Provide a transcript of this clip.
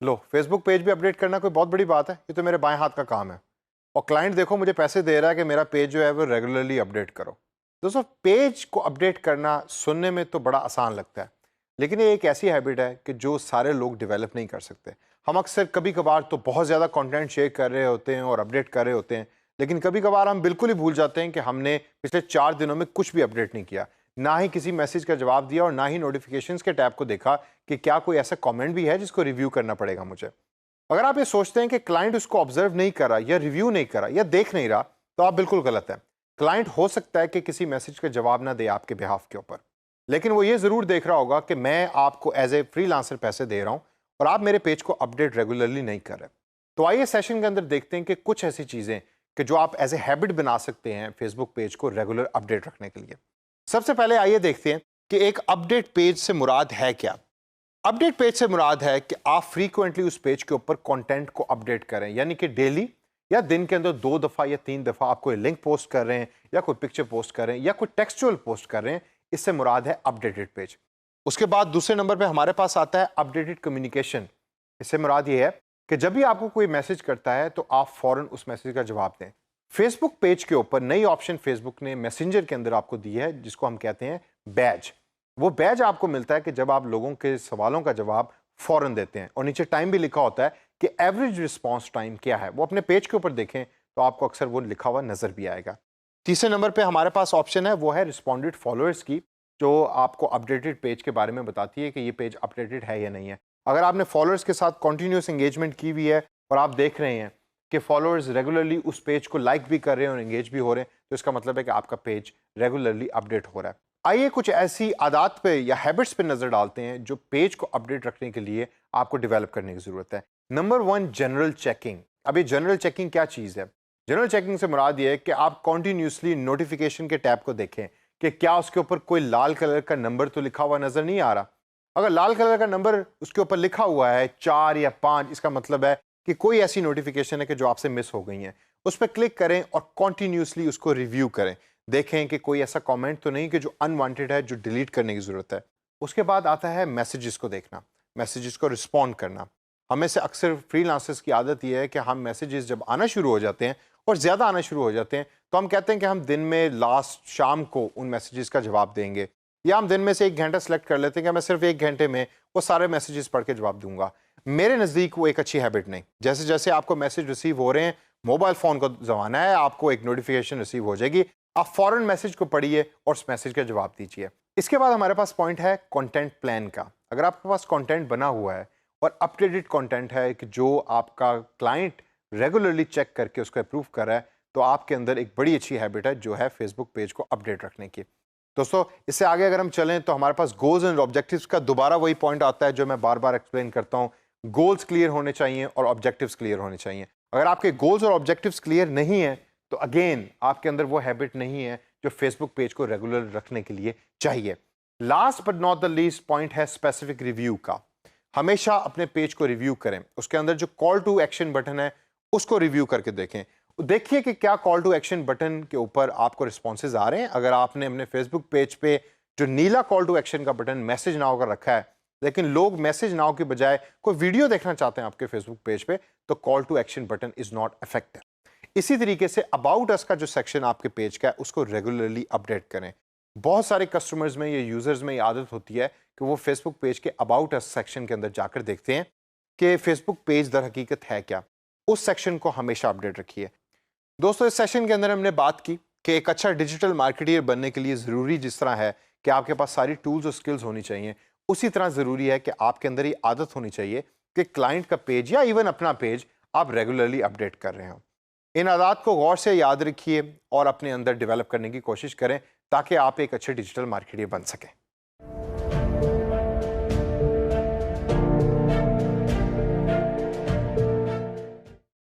लो, Facebook page भी update करना कोई बहुत बड़ी बात है, ये तो मेरे बाएं हाथ का काम है। और क्लाइंट देखो मुझे पैसे दे रहा है कि मेरा पेज जो है वो रेगुलरली अपडेट करो। दोस्तों, पेज को अपडेट करना सुनने में तो बड़ा आसान लगता है, लेकिन ये एक ऐसी हैबिट है कि जो सारे लोग डेवलप नहीं कर सकते। हम अक्सर कभी कभार तो बहुत ज़्यादा कंटेंट शेयर कर रहे होते हैं और अपडेट कर रहे होते हैं, लेकिन कभी कभार हम बिल्कुल ही भूल जाते हैं कि हमने पिछले 4 दिनों में कुछ भी अपडेट नहीं किया, ना ही किसी मैसेज का जवाब दिया और ना ही नोटिफिकेशंस के टैब को देखा कि क्या कोई ऐसा कमेंट भी है जिसको रिव्यू करना पड़ेगा मुझे। अगर आप ये सोचते हैं कि क्लाइंट उसको ऑब्जर्व नहीं कर रहा या रिव्यू नहीं कर रहा या देख नहीं रहा, तो आप बिल्कुल गलत हैं। क्लाइंट हो सकता है कि किसी मैसेज का जवाब ना दे आपके बिहाफ के ऊपर, लेकिन वो ये ज़रूर देख रहा होगा कि मैं आपको एज ए फ्रीलांसर पैसे दे रहा हूँ और आप मेरे पेज को अपडेट रेगुलरली नहीं कर रहे। तो आइए सेशन के अंदर देखते हैं कि कुछ ऐसी चीज़ें कि जो आप एज ए हैबिट बना सकते हैं फेसबुक पेज को रेगुलर अपडेट रखने के लिए। सबसे पहले आइए देखते हैं कि एक अपडेट पेज से मुराद है क्या। अपडेट पेज से मुराद है कि आप फ्रीक्वेंटली उस पेज के ऊपर कंटेंट को अपडेट करें, यानी कि डेली या दिन के अंदर 2 दफ़ा या 3 दफ़ा आप कोई लिंक पोस्ट कर रहे हैं या कोई पिक्चर पोस्ट कर रहे हैं या कोई टेक्सचुअल पोस्ट कर रहे हैं, इससे मुराद है अपडेटेड पेज। उसके बाद दूसरे नंबर पे हमारे पास आता है अपडेटेड कम्युनिकेशन। इससे मुराद ये है कि जब भी आपको कोई मैसेज करता है तो आप फौरन उस मैसेज का जवाब दें। फेसबुक पेज के ऊपर नई ऑप्शन फेसबुक ने मैसेंजर के अंदर आपको दी है, जिसको हम कहते हैं बैज। वो बैज आपको मिलता है कि जब आप लोगों के सवालों का जवाब फौरन देते हैं, और नीचे टाइम भी लिखा होता है कि एवरेज रिस्पांस टाइम क्या है। वो अपने पेज के ऊपर देखें तो आपको अक्सर वो लिखा हुआ नजर भी आएगा। तीसरे नंबर पे हमारे पास ऑप्शन है, वो है रिस्पॉन्डेड फॉलोअर्स की, जो आपको अपडेटेड पेज के बारे में बताती है कि ये पेज अपडेटेड है या नहीं है। अगर आपने फॉलोअर्स के साथ कंटिन्यूस एंगेजमेंट की हुई है और आप देख रहे हैं कि फॉलोअर्स रेगुलरली उस पेज को लाइक भी कर रहे हैं और एंगेज भी हो रहे हैं, तो इसका मतलब है कि आपका पेज रेगुलरली अपडेट हो रहा है। आइए कुछ ऐसी आदत पे या हैबिट्स पे नजर डालते हैं जो पेज को अपडेट रखने के लिए आपको डेवलप करने की जरूरत है। Number 1, general checking. अब ये जनरल चेकिंग क्या चीज है? जनरल चेकिंग से मुराद ये है कि आप कॉन्टिन्यूसली नोटिफिकेशन के टैब को देखें कि क्या उसके ऊपर कोई लाल कलर का नंबर तो लिखा हुआ नजर नहीं आ रहा। अगर लाल कलर का नंबर उसके ऊपर लिखा हुआ है 4 या 5, इसका मतलब है कि कोई ऐसी नोटिफिकेशन है कि जो आपसे मिस हो गई है। उस पर क्लिक करें और कॉन्टिन्यूसली उसको रिव्यू करें, देखें कि कोई ऐसा कमेंट तो नहीं कि जो अनवांटेड है, जो डिलीट करने की ज़रूरत है। उसके बाद आता है मैसेजेस को देखना, मैसेजेस को रिस्पॉन्ड करना। हमें से अक्सर फ्रीलांसर्स की आदत यह है कि हम मैसेजेस जब आना शुरू हो जाते हैं और ज़्यादा आना शुरू हो जाते हैं, तो हम कहते हैं कि हम दिन में लास्ट शाम को उन मैसेजेस का जवाब देंगे, या हम दिन में से 1 घंटा सेलेक्ट कर लेते हैं कि मैं सिर्फ 1 घंटे में वो सारे मैसेजेस पढ़ के जवाब दूंगा। मेरे नज़दीक वो एक अच्छी हैबिट नहीं। जैसे जैसे आपको मैसेज रिसीव हो रहे हैं, मोबाइल फ़ोन का ज़माना है, आपको एक नोटिफिकेशन रिसीव हो जाएगी, आप फौरन मैसेज को पढ़िए और उस मैसेज का जवाब दीजिए। इसके बाद हमारे पास पॉइंट है कंटेंट प्लान का। अगर आपके पास कंटेंट बना हुआ है और अपडेटेड कंटेंट है कि जो आपका क्लाइंट रेगुलरली चेक करके उसको अप्रूव कर रहा है, तो आपके अंदर एक बड़ी अच्छी हैबिट है जो है फेसबुक पेज को अपडेट रखने की। दोस्तों, इससे आगे अगर हम चलें तो हमारे पास गोल्स एंड ऑब्जेक्टिव्स का दोबारा वही पॉइंट आता है जो मैं बार बार एक्सप्लेन करता हूँ। गोल्स क्लियर होने चाहिए और ऑब्जेक्टिव्स क्लियर होने चाहिए। अगर आपके गोल्स और ऑब्जेक्टिव्स क्लियर नहीं है, तो अगेन आपके अंदर वो हैबिट नहीं है जो फेसबुक पेज को रेगुलर रखने के लिए चाहिए। Last but not the least point है स्पेसिफिक रिव्यू का। हमेशा अपने पेज को रिव्यू करें, उसके अंदर जो कॉल टू एक्शन बटन है उसको रिव्यू करके देखें। देखिए कि क्या कॉल टू एक्शन बटन के ऊपर आपको रिस्पॉन्सेज आ रहे हैं। अगर आपने अपने फेसबुक पेज पे जो नीला कॉल टू एक्शन का बटन मैसेज नाउ का रखा है, लेकिन लोग मैसेज नाउ के बजाय कोई वीडियो देखना चाहते हैं आपके फेसबुक पेज पे, तो call to action button is not effective. इसी तरीके से अबाउट अस का जो सेक्शन आपके पेज का है उसको रेगुलरली अपडेट करें। बहुत सारे कस्टमर्स में या यूजर्स में ये आदत होती है कि वो फेसबुक पेज के अबाउट अस सेक्शन के अंदर जाकर देखते हैं कि फेसबुक पेज दर हकीकत है क्या। उस सेक्शन को हमेशा अपडेट रखिए। दोस्तों, इस सेशन के अंदर हमने बात की कि एक अच्छा डिजिटल मार्केटियर बनने के लिए ज़रूरी जिस तरह है कि आपके पास सारी टूल्स और स्किल्स होनी चाहिए, उसी तरह ज़रूरी है कि आपके अंदर ये आदत होनी चाहिए कि क्लाइंट का पेज या इवन अपना पेज आप रेगुलरली अपडेट कर रहे हो। इन आदत को गौर से याद रखिए और अपने अंदर डेवलप करने की कोशिश करें ताकि आप एक अच्छे डिजिटल मार्केटियर बन सकें।